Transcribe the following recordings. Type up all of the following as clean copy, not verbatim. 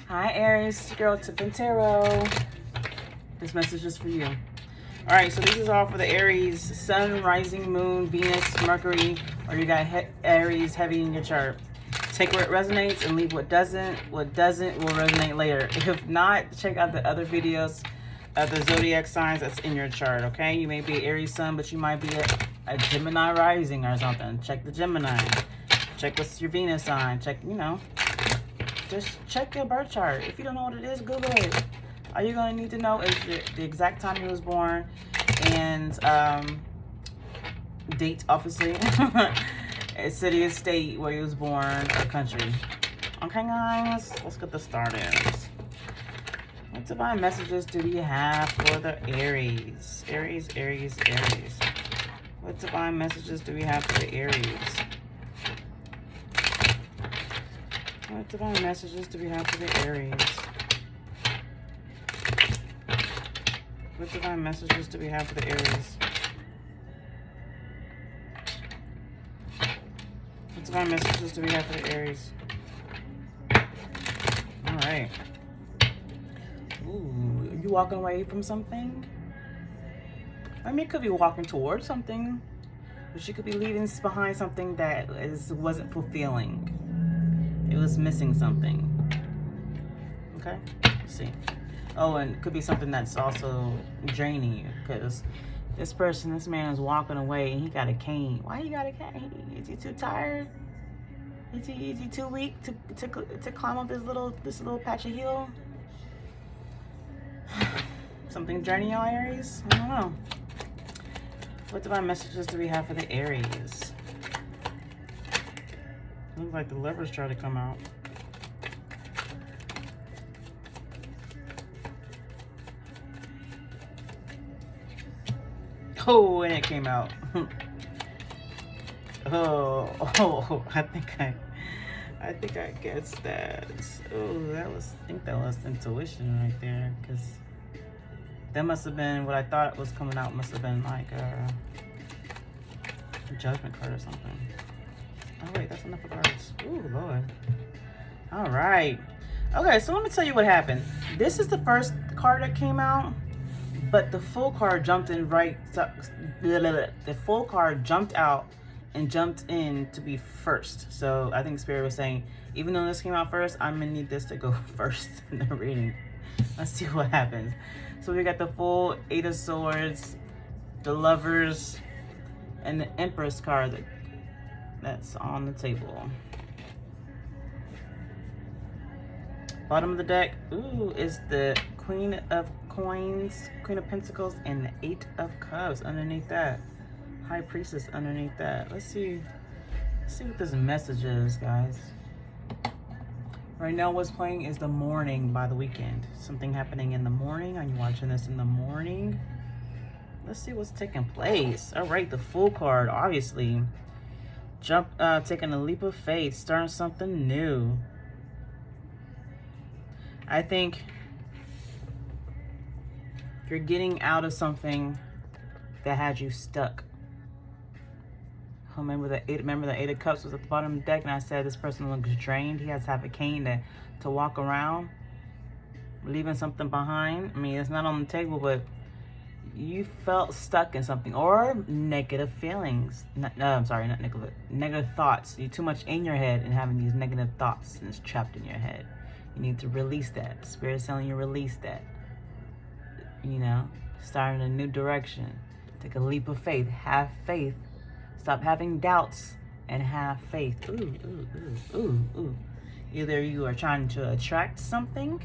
Hi Aries, it's your girl Tiffanee Tarot. This message is for you. All right, so this is all for the Aries, Sun, Rising, Moon, Venus, Mercury, or you got Aries heavy in your chart. Take what resonates and leave what doesn't. What doesn't will resonate later. If not, check out the other videos of the zodiac signs that's in your chart, okay? You may be Aries Sun, but you might be a Gemini Rising or something. Check the Gemini. Check what's your Venus sign. Check, just check your birth chart. If you don't know what it is, Google it. All you're going to need to know is the exact time you was born and date, obviously, city and state where you was born, or country. Okay, guys, let's get this started. What divine messages do we have for the Aries? Aries. What divine messages do we have for the Aries? What divine messages do we have for the Aries? What divine messages do we have for the Aries? What divine messages do we have for the Aries? All right. Ooh, are you walking away from something? I mean, it could be walking towards something, but you could be leaving behind something that wasn't fulfilling. It was missing something. Okay, let's see. Oh, and it could be something that's also draining you, because this man is walking away and he got a cane. Why you got a cane? Is he too tired? Is he too weak to climb up this little patch of hill? Something draining y'all, Aries? I don't know. What divine messages do we have for the Aries? Looks like the Lovers try to come out. Oh, and it came out. oh, I think I guessed that. Oh, I think that was intuition right there, because that must have been what I thought was coming out. Must have been like a Judgment card or something. Oh wait, that's enough of cards. Ooh, Lord. All right. Okay, so let me tell you what happened. This is the first card that came out, but the full card jumped in the full card jumped out and jumped in to be first. So I think Spirit was saying, even though this came out first, I'm gonna need this to go first in the reading. Let's see what happens. So we got the full Eight of Swords, the Lovers, and the Empress card that's on the table. Bottom of the deck, ooh, is the Queen of Coins, Queen of Pentacles, and the Eight of Cups underneath that. High Priestess underneath that. Let's see what this message is, guys. Right now what's playing is The Morning by The Weeknd. Something happening in the morning. Are you watching this in the morning? Let's see what's taking place. All right, the full card, obviously. Taking a leap of faith, starting something new. I think you're getting out of something that had you stuck. Remember the Eight of Cups was at the bottom of the deck, and I said this person looks drained. He has to have a cane to walk around, leaving something behind. I mean, it's not on the table, but you felt stuck in something, or negative feelings. I'm sorry, not negative. Negative thoughts. You're too much in your head and having these negative thoughts, and it's trapped in your head. You need to release that. Spirit's telling you release that. Start in a new direction. Take a leap of faith. Have faith. Stop having doubts and have faith. Ooh. Either you are trying to attract something.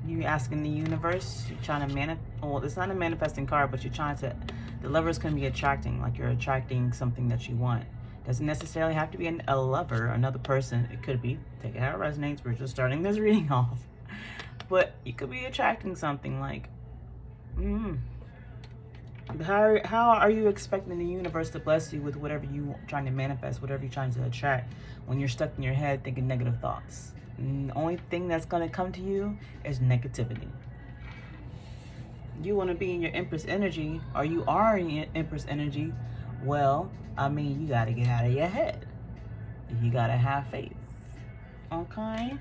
You asking the universe. You're trying to well, it's not a manifesting card, but you're trying to. The Lovers can be attracting, like you're attracting something that you want. Doesn't necessarily have to be a lover, another person. It could be. Take it how it resonates. We're just starting this reading off. But you could be attracting something like, how are you expecting the universe to bless you with whatever you're trying to manifest, whatever you're trying to attract, when you're stuck in your head thinking negative thoughts? And the only thing that's going to come to you is negativity. You want to be in your Empress energy, or you are in your Empress energy, well, I mean, you got to get out of your head. You got to have faith. Okay?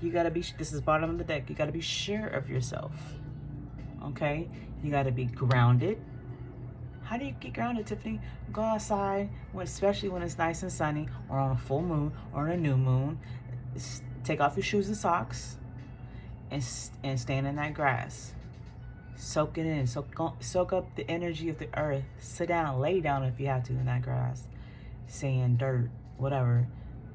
You gotta be, this is bottom of the deck, you gotta be sure of yourself. Okay? You gotta be grounded. How do you get grounded, Tiffany? Go outside, especially when it's nice and sunny, or on a full moon, or on a new moon. Take off your shoes and socks, and stand in that grass. Soak it in. Soak up the energy of the earth. Sit down, lay down if you have to in that grass. Sand, dirt, whatever.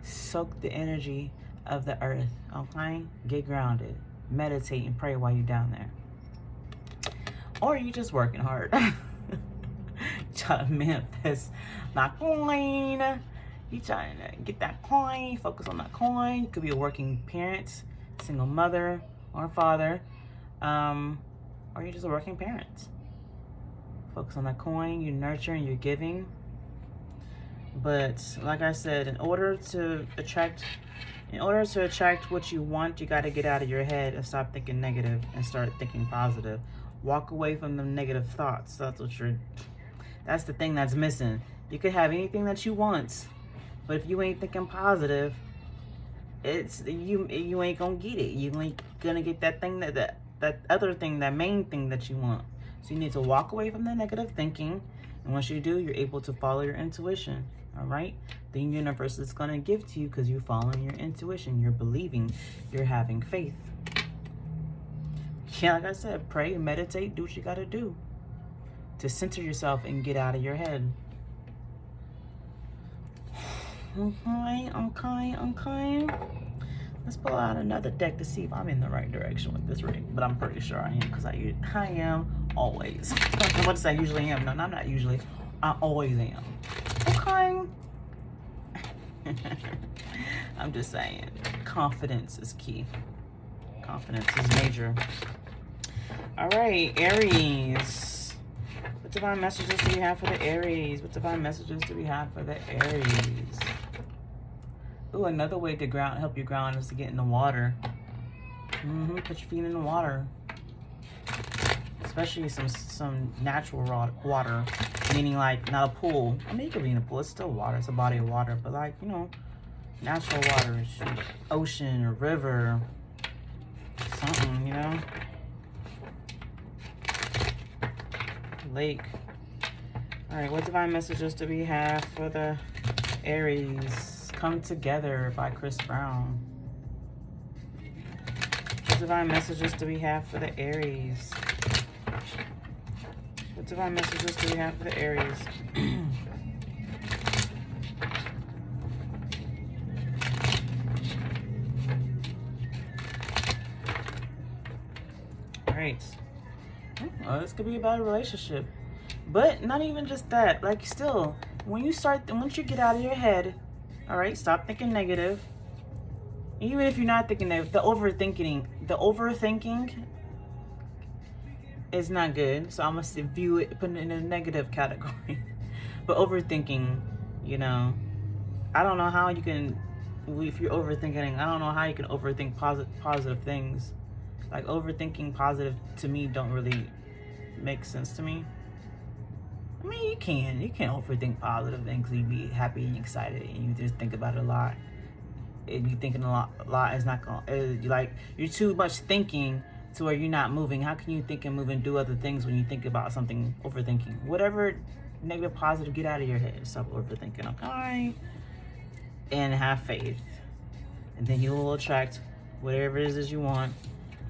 Soak the energy of the earth, okay? Get grounded. Meditate and pray while you're down there. Or you just working hard. Try to manifest that coin. You trying to get that coin, focus on that coin. You could be a working parent, single mother or father, or you're just a working parent. Focus on that coin, you're nurturing, you're giving. But like I said, in order to attract what you want, you got to get out of your head and stop thinking negative and start thinking positive. Walk away from the negative thoughts. That's the thing that's missing. You could have anything that you want, but if you ain't thinking positive, you ain't gonna get it. You ain't gonna get that thing, that other thing, that main thing that you want. So you need to walk away from the negative thinking, and once you do, you're able to follow your intuition. All right, the universe is gonna give to you because you're following your intuition. You're believing. You're having faith. Yeah, like I said, pray, meditate, do what you gotta do to center yourself and get out of your head. Okay. Let's pull out another deck to see if I'm in the right direction with this reading. But I'm pretty sure I am, because I am always. What does I usually am? No, I'm not usually. I always am. Okay. I'm just saying, confidence is key. Confidence is major. All right, Aries. What divine messages do we have for the Aries? What divine messages do we have for the Aries? Ooh, another way to help you ground is to get in the water. Put your feet in the water. Especially some natural water. Meaning like not a pool. I mean, you could be in a pool. It's still water. It's a body of water. But like, you know, natural water. Ocean or river. Something, you know. Lake. Alright, what divine messages do we have for the Aries? Come Together by Chris Brown. What divine messages do we have for the Aries? What divine messages do we have for the Aries? Alright. Oh, this could be about a relationship. But not even just that. Like, still, once you get out of your head, all right, stop thinking negative. Even if you're not thinking negative, the overthinking is not good. So I must view it, put it in a negative category. But overthinking, you know, I don't know how you can, if you're overthinking, I don't know how you can overthink positive things. Like, overthinking positive to me don't really make sense to me. I mean, you can overthink positive things. You be happy and excited, and you just think about it a lot. And you thinking a lot is not gonna. You're too much thinking to where you're not moving. How can you think and move and do other things when you think about something? Overthinking, whatever, negative, positive, get out of your head. Stop overthinking, okay? And have faith, and then you will attract whatever it is you want,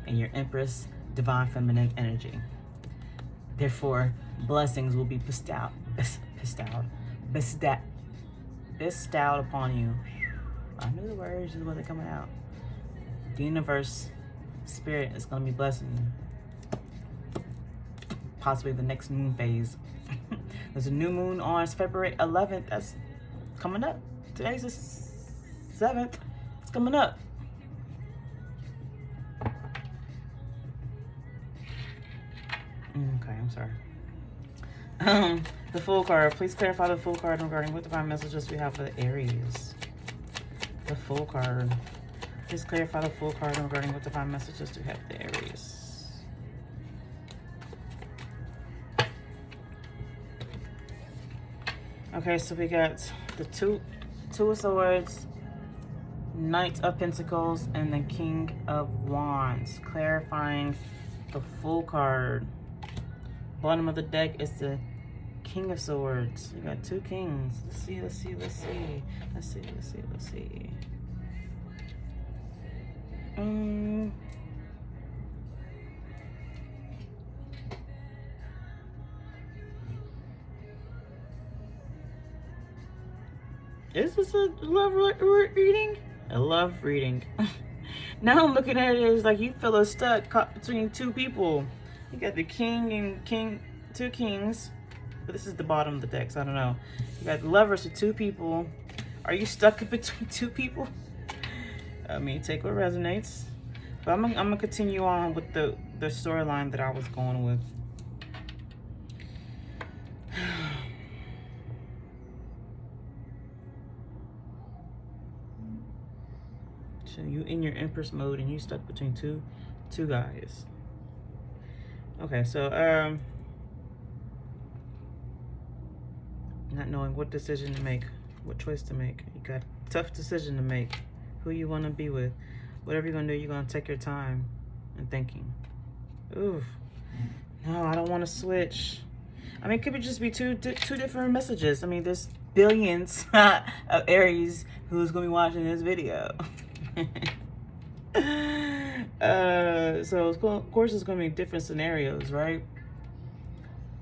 and your Empress, divine feminine energy. Therefore, blessings will be bestowed upon you. I knew the words just wasn't coming out. The universe, spirit is going to be blessing you. Possibly the next moon phase. There's a new moon on February 11th. That's coming up. Today's the 7th. It's coming up. Okay, I'm sorry. The Fool card. Please clarify the Fool card regarding what divine messages we have for the Aries. The Fool card. Please clarify the Fool card regarding what divine messages do we have for the Aries. Okay, so we got the two of Swords, Knight of Pentacles, and the King of Wands. Clarifying the Fool card. Bottom of the deck is the King of Swords. You got two kings. Let's see, let's see, let's see. Let's see, let's see, let's see. Is this a love reading? A love reading. Now I'm looking at it as like you feel stuck caught between two people. You got the king and two kings. But this is the bottom of the deck, so I don't know. You got lovers with two people. Are you stuck between two people? I mean, take what resonates. But I'm gonna continue on with the storyline that I was going with. So you in your Empress mode and you stuck between two guys. Okay, so not knowing what decision to make, what choice to make. You got a tough decision to make. Who you want to be with. Whatever you're gonna do, you're gonna take your time and thinking. Ooh, no, I don't want to switch. I mean, it could just be two different messages. I mean, there's billions of Aries who's gonna be watching this video. So of course it's gonna be different scenarios, right?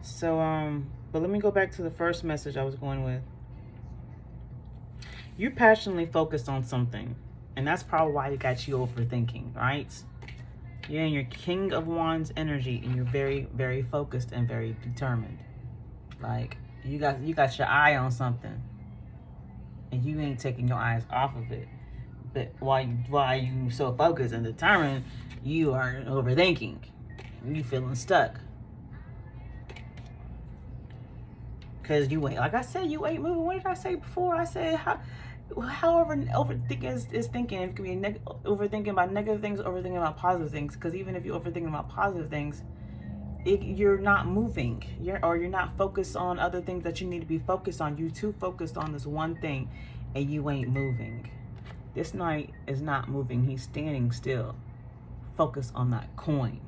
So but let me go back to the first message I was going with. You're passionately focused on something, and that's probably why it got you overthinking, right? You're in your King of Wands energy, and you're very, very focused and very determined. Like you got your eye on something, and you ain't taking your eyes off of it. But while you so focused and determined, you are overthinking. You feeling stuck. Because you ain't, like I said, you ain't moving. What did I say before? I said, however overthinking is thinking, it can be overthinking about negative things, overthinking about positive things. Because even if you're overthinking about positive things, you're not moving. You're not focused on other things that you need to be focused on. You're too focused on this one thing, and you ain't moving. This knight is not moving. He's standing still. Focus on that coin.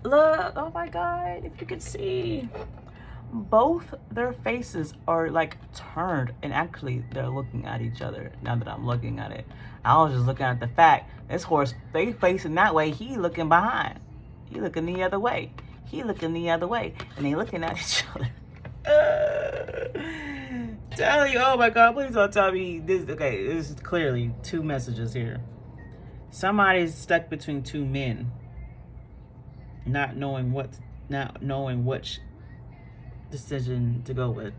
Look, oh my God, if you could see. Both their faces are like turned, and actually they're looking at each other now that I'm looking at it. I was just looking at the fact, this horse, they facing that way, he looking behind. He looking the other way. He looking the other way. And they looking at each other. Tell you, oh my God, please don't tell me this. Okay, this is clearly two messages here. Somebody's stuck between two men, not knowing which decision to go with.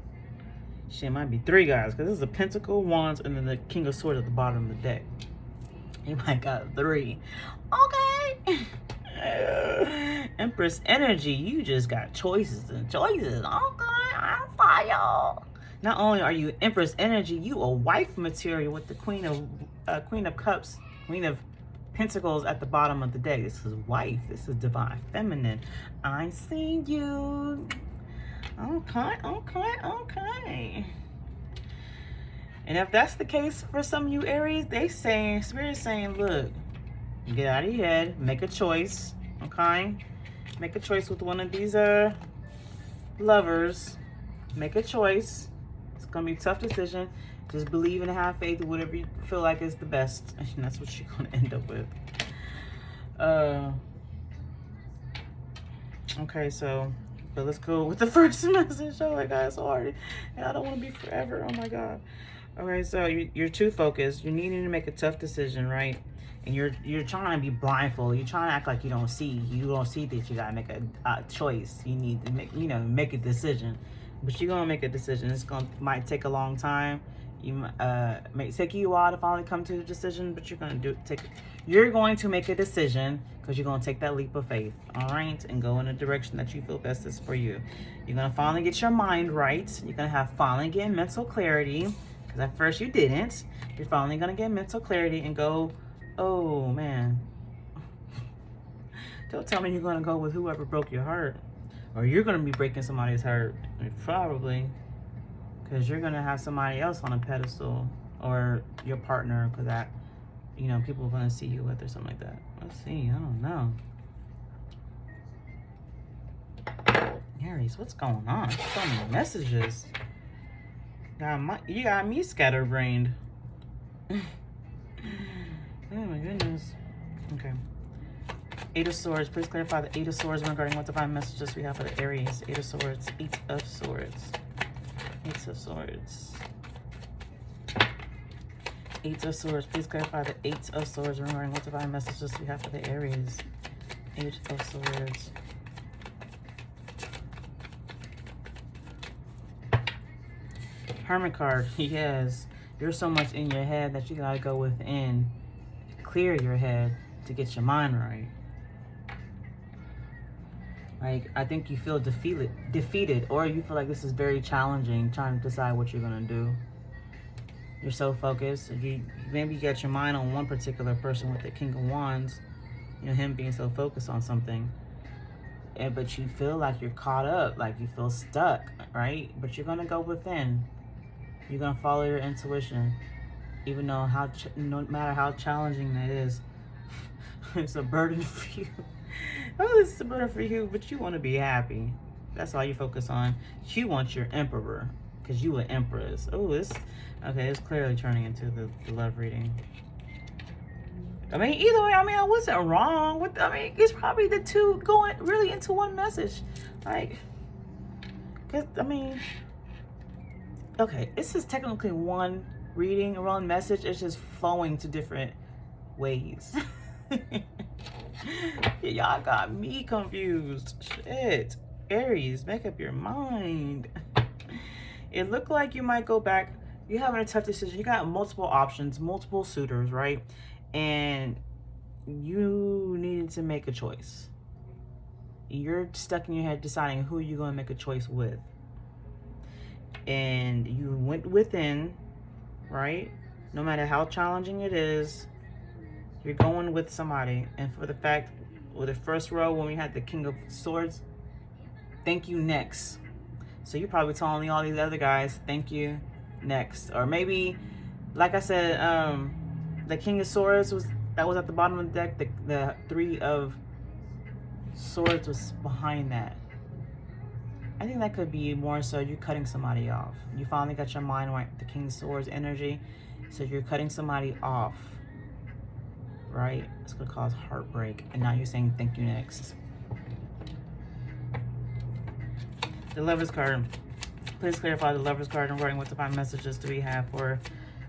Shit, might be three guys, because this is a Pentacle, Wands, and then the King of Swords at the bottom of the deck. You might got three. Okay. Empress energy, you just got choices and choices. Okay, I saw y'all. Not only are you Empress energy, you a wife material with the Queen of Cups, Queen of Pentacles at the bottom of the deck. This is wife. This is divine feminine. I see you. Okay. And if that's the case for some of you Aries, Spirit's saying, look, get out of your head, make a choice, okay? Make a choice with one of these lovers. Make a choice. It's gonna be a tough decision. Just believe and have faith in whatever you feel like is the best, and that's what you're gonna end up with. Okay, so. But let's go with the first message. Oh my God, it's so hard. And I don't want to be forever. Oh my God. Okay, so you're too focused. You're needing to make a tough decision, right? And you're trying to be blindfolded. You're trying to act like you don't see. You don't see that you gotta make a choice. You need to make a decision. But you're gonna make a decision. Might take a long time. May take you a while to finally come to a decision, but you're going to make a decision, because you're going to take that leap of faith, all right, and go in a direction that you feel best is for you. You're going to finally get your mind right. You're going to finally get mental clarity, because at first you didn't. You're finally going to get mental clarity and go, oh man, don't tell me you're going to go with whoever broke your heart, or you're going to be breaking somebody's heart, probably. Because you're going to have somebody else on a pedestal or your partner, because that, you know, people are going to see you with or something like that. Let's see. I don't know. Aries, what's going on? So many messages. You got me scatterbrained. Oh my goodness. Okay. Eight of Swords. Please clarify the Eight of Swords regarding what divine messages we have for the Aries. Eight of Swords. Eight of Swords. Eight of Swords. Eight of Swords. Please clarify the Eight of Swords regarding what divine messages we have for the Aries. Eight of Swords. Hermit card. Yes. You're so much in your head that you gotta go within. Clear your head to get your mind right. Like, I think you feel defeated, or you feel like this is very challenging, trying to decide what you're gonna do. You're so focused. Maybe you got your mind on one particular person with the King of Wands, you know, him being so focused on something. But you feel like you're caught up, like you feel stuck, right? But you're gonna go within. You're gonna follow your intuition, even though no matter how challenging that is. It's a burden for you. Oh, it's a burden for you, but you want to be happy. That's all you focus on. You want your emperor, because you an empress. Oh, okay, it's clearly turning into the love reading. I mean, either way, I mean, I wasn't wrong. It's probably the two going really into one message. Like, because, I mean, okay, this is technically one reading, one message. It's just flowing to different ways. Y'all got me confused. Shit. Aries, make up your mind. It looked like you might go back. You're having a tough decision. You got multiple options, multiple suitors, right? And you needed to make a choice. You're stuck in your head deciding who you're going to make a choice with. And you went within, right? No matter how challenging it is, you're going with somebody. And for the fact, with the first row, when we had the King of Swords, thank you, next. So you're probably telling all these other guys, thank you, next. Or maybe, like I said, the King of Swords was at the bottom of the deck. The Three of Swords was behind that. I think that could be more so you cutting somebody off. You finally got your mind right, the King of Swords energy. So you're cutting somebody off, right? It's gonna cause heartbreak. And now you're saying thank you, next. The Lover's card. Please clarify the Lover's card and writing what divine messages do we have for.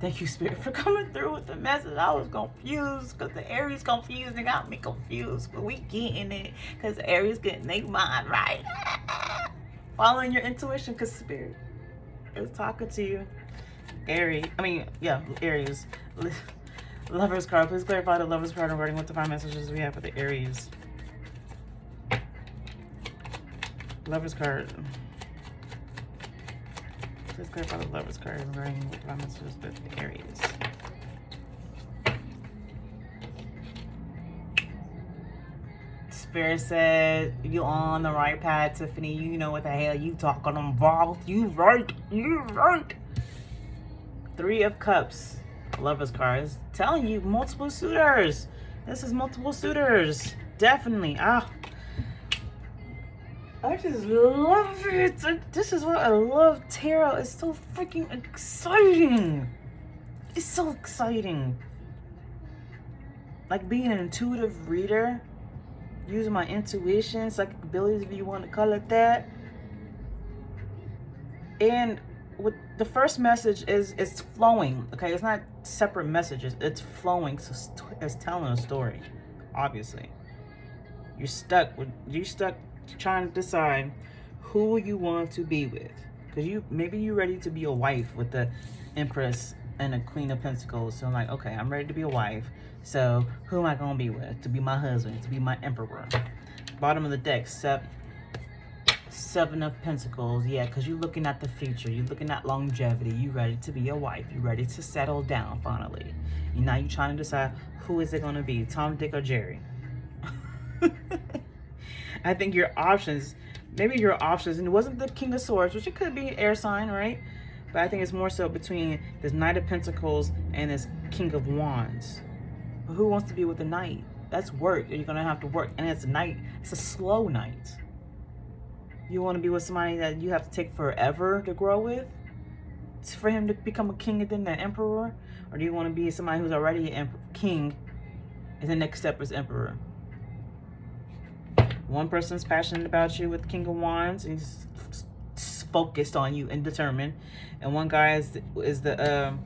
Thank you, Spirit, for coming through with the message. I was confused because the Aries confused and got me confused. But we getting it because the Aries getting their mind right. Following your intuition because Spirit is talking to you. Aries. Lover's card. Please clarify the Lover's card and writing what divine messages we have for the Aries. Lover's card. Please clarify the Lover's card and writing what divine messages for the Aries. Spirit said, you on the right path, Tiffany. You know what the hell you talking about. You right. Three of Cups. Lover's card is telling you multiple suitors. This is multiple suitors. Definitely. I just love it. This is what I love. Tarot is so freaking exciting. It's so exciting. Like being an intuitive reader, using my intuition, psychic abilities, if you want to call it that. And with the first message it's flowing. Okay, it's not separate messages. It's flowing. So it's telling a story. Obviously, you're stuck trying to decide who you want to be with, because maybe you're ready to be a wife with the Empress and the Queen of Pentacles. So I'm like, okay, I'm ready to be a wife. So who am I gonna be with to be my husband, to be my emperor? Bottom of the deck, Seven of Pentacles. Yeah, because you're looking at the future. You're looking at longevity. You're ready to be a wife. You're ready to settle down finally. Now you're trying to decide who is it going to be, Tom, Dick, or Jerry. I think your options, and it wasn't the King of Swords, which it could be an air sign, right? But I think it's more so between this Knight of Pentacles and this King of Wands. But who wants to be with the Knight? That's work. You're going to have to work. And it's a night. It's a slow night. You want to be with somebody that you have to take forever to grow with? It's for him to become a king and then an emperor? Or do you want to be somebody who's already an king and the next step is emperor? One person's passionate about you with King of Wands. He's focused on you and determined. And one guy is the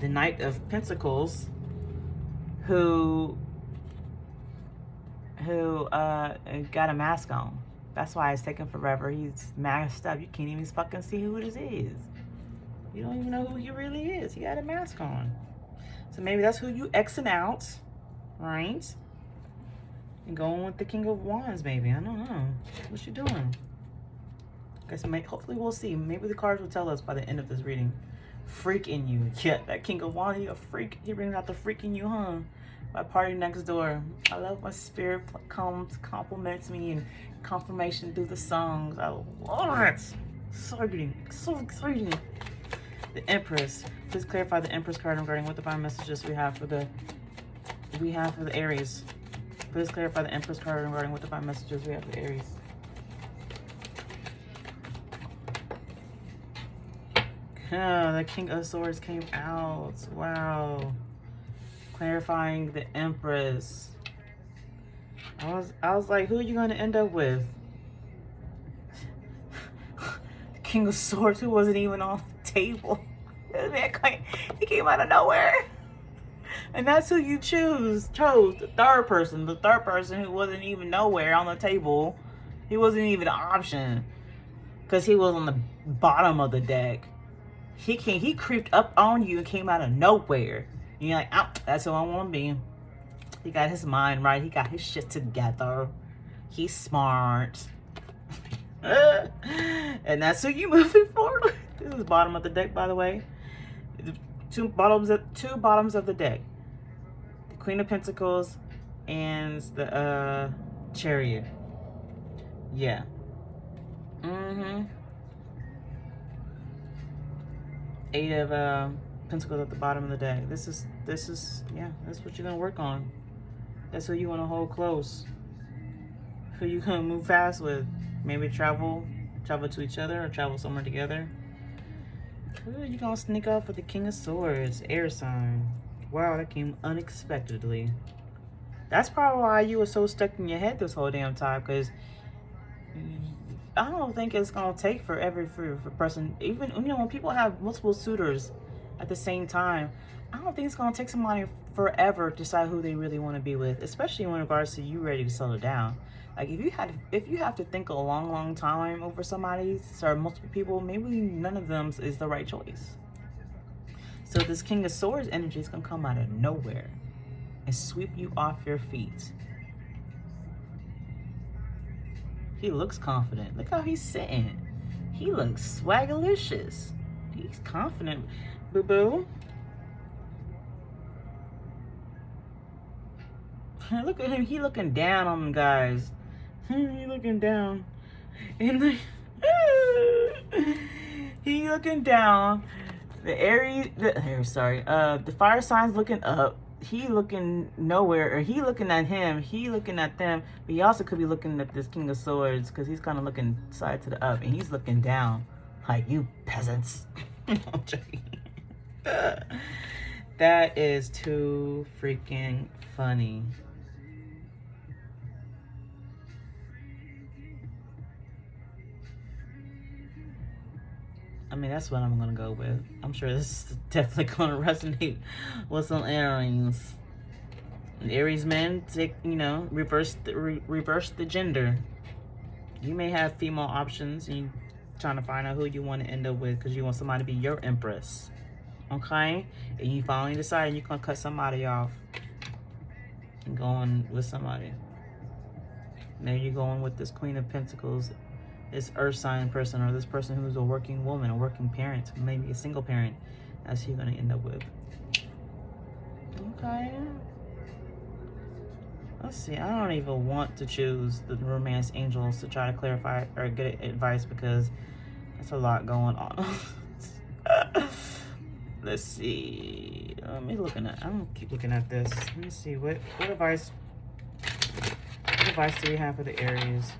Knight of Pentacles who got a mask on. That's why it's taking forever. He's masked up. You can't even fucking see who this is. You don't even know who he really is. He got a mask on. So maybe that's who you Xing out, right? And going with the King of Wands, maybe. I don't know. What you doing? Okay, so hopefully we'll see. Maybe the cards will tell us by the end of this reading. Freak in you. Yeah, that King of Wands, he a freak. He brings out the freak in you, huh? My party next door. I love when spirit comes, compliments me, and confirmation through the songs. I love it. So exciting. The Empress. Please clarify the Empress card regarding what divine messages we have for the Aries. Please clarify the Empress card regarding what divine messages we have for the Aries. Oh, the King of Swords came out. Wow. Clarifying the Empress. I was like, who are you gonna end up with? The King of Swords, who wasn't even on the table. He came out of nowhere. And that's who you chose. The third person who wasn't even nowhere on the table. He wasn't even an option. Because he was on the bottom of the deck. He creeped up on you and came out of nowhere. And you're like, oh, that's who I want to be. He got his mind right. He got his shit together. He's smart. And that's who you moving forward. This is the bottom of the deck, by the way. Two bottoms of the deck. The Queen of Pentacles and the Chariot. Yeah. Eight of Pentacles at the bottom of the deck. This is yeah, that's what you're gonna work on. That's who you want to hold close. Who you gonna move fast with. Maybe travel to each other or travel somewhere together. Who are you gonna sneak off with the King of Swords? Air sign. Wow, that came unexpectedly. That's probably why you were so stuck in your head this whole damn time, because I don't think it's gonna take forever for a person, even when people have multiple suitors at the same time, I don't think it's gonna take somebody forever to decide who they really want to be with, especially in regards to you ready to settle down. Like if you have to think a long time over somebody or multiple people, maybe none of them is the right choice. So this King of Swords energy is gonna come out of nowhere and sweep you off your feet. He looks confident. Look how he's sitting. He looks swagalicious. He's confident, boo-boo. Look at him. He looking down on them guys. He looking down. And he looking down. The fire sign's looking up. He looking nowhere, or he looking at him, he looking at them, but he also could be looking at this King of Swords because he's kind of looking side to the up, and he's looking down like, you peasants. I'm joking. That is too freaking funny. I mean, that's what I'm gonna go with. I'm sure this is definitely gonna resonate with some Aries. Aries men, take, reverse the gender. You may have female options and you're trying to find out who you want to end up with because you want somebody to be your empress. Okay? And you finally decide you're gonna cut somebody off and go on with somebody. Maybe you're going with this Queen of Pentacles, this earth sign person, or this person who's a working woman, a working parent, maybe a single parent. That's who you're gonna end up with. Okay. Let's see. I don't even want to choose the romance angels to try to clarify or get advice because that's a lot going on. Let's see. I'm gonna keep looking at this. Let me see. What advice do we have for the Aries?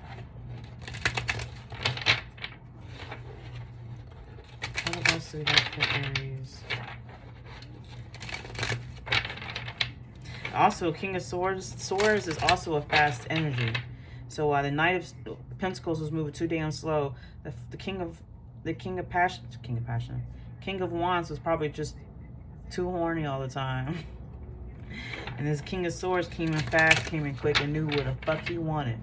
What advice do we have for Aries? Also, King of Swords. Swords is also a fast energy. So while the Knight of Pentacles was moving too damn slow, the King of Wands was probably just too horny all the time. And this King of Swords came in fast, came in quick, and knew what the fuck he wanted.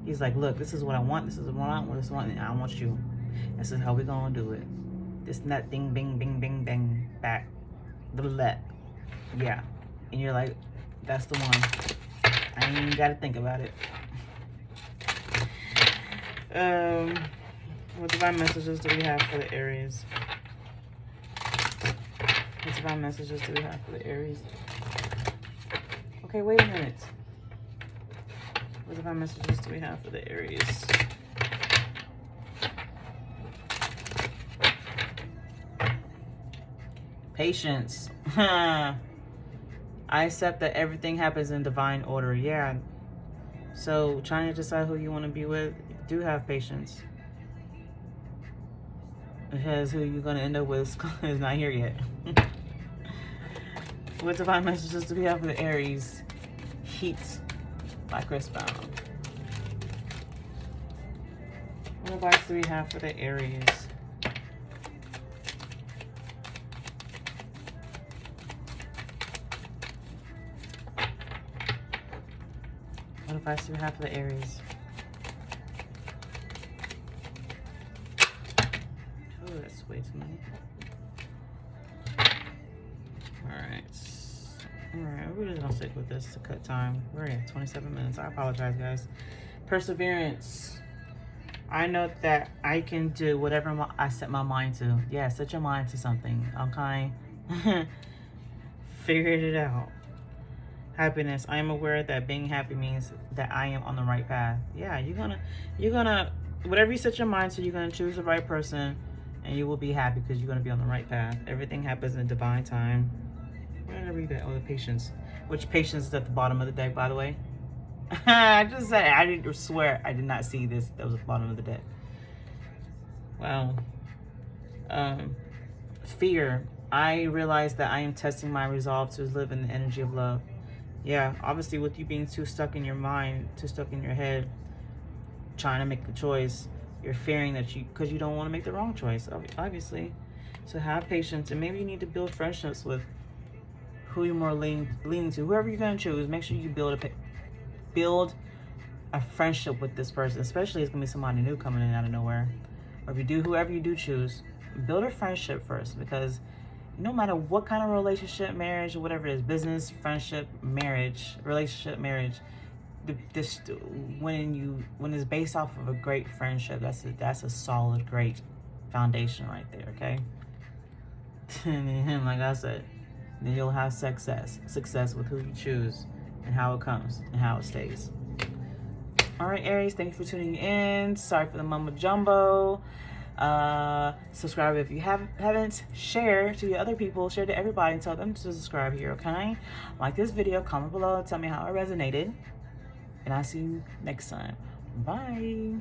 He's like, look, this is what I want, this is what I want, and I want you. This is how we gonna do it. This and that thing, bing, bing, bing, bang, back. Yeah. And you're like, that's the one. I ain't even gotta think about it. What divine messages do we have for the Aries? What divine messages do we have for the Aries? Okay, wait a minute. What divine messages do we have for the Aries? Patience. I accept that everything happens in divine order. Yeah. So trying to decide who you want to be with, do have patience. Because who you're going to end up with is not here yet. What divine messages do we have for the Aries? Heat by Chris Brown. What advice do we have for the Aries? What advice do we have for the Aries? Oh, that's way too many. Alright, we're just gonna stick with this to cut time. We're at 27 minutes. I apologize, guys. Perseverance. I know that I can do whatever I set my mind to. Yeah, set your mind to something. Okay? Figured it out. Happiness. I am aware that being happy means that I am on the right path. Yeah, you're gonna, whatever you set your mind to, you're gonna choose the right person, and you will be happy because you're gonna be on the right path. Everything happens in divine time. Where did I read that? Oh, the patience. Which patience is at the bottom of the deck, by the way? I just said it. I didn't swear I did not see this. That was at the bottom of the deck. Wow. Fear. I realize that I am testing my resolve to live in the energy of love. Yeah, obviously with you being too stuck in your mind, too stuck in your head, trying to make the choice, you're fearing that because you don't want to make the wrong choice, obviously. So have patience, and maybe you need to build friendships with who you're more leaning to. Whoever you're going to choose, make sure you build a friendship with this person, especially if it's going to be somebody new coming in out of nowhere. Or if you do, whoever you do choose, build a friendship first, because no matter what kind of relationship, marriage, or whatever it is, business, friendship, marriage, relationship, marriage, when it's based off of a great friendship, that's a solid, great foundation right there, okay? And like I said, then you'll have success with who you choose and how it comes and how it stays. All right, Aries, thank you for tuning in. Sorry for the mumbo jumbo. Subscribe if you haven't. Share to your other people, share to everybody, and tell them to subscribe here, okay? Like this video, comment below, tell me how it resonated, and I'll see you next time. Bye.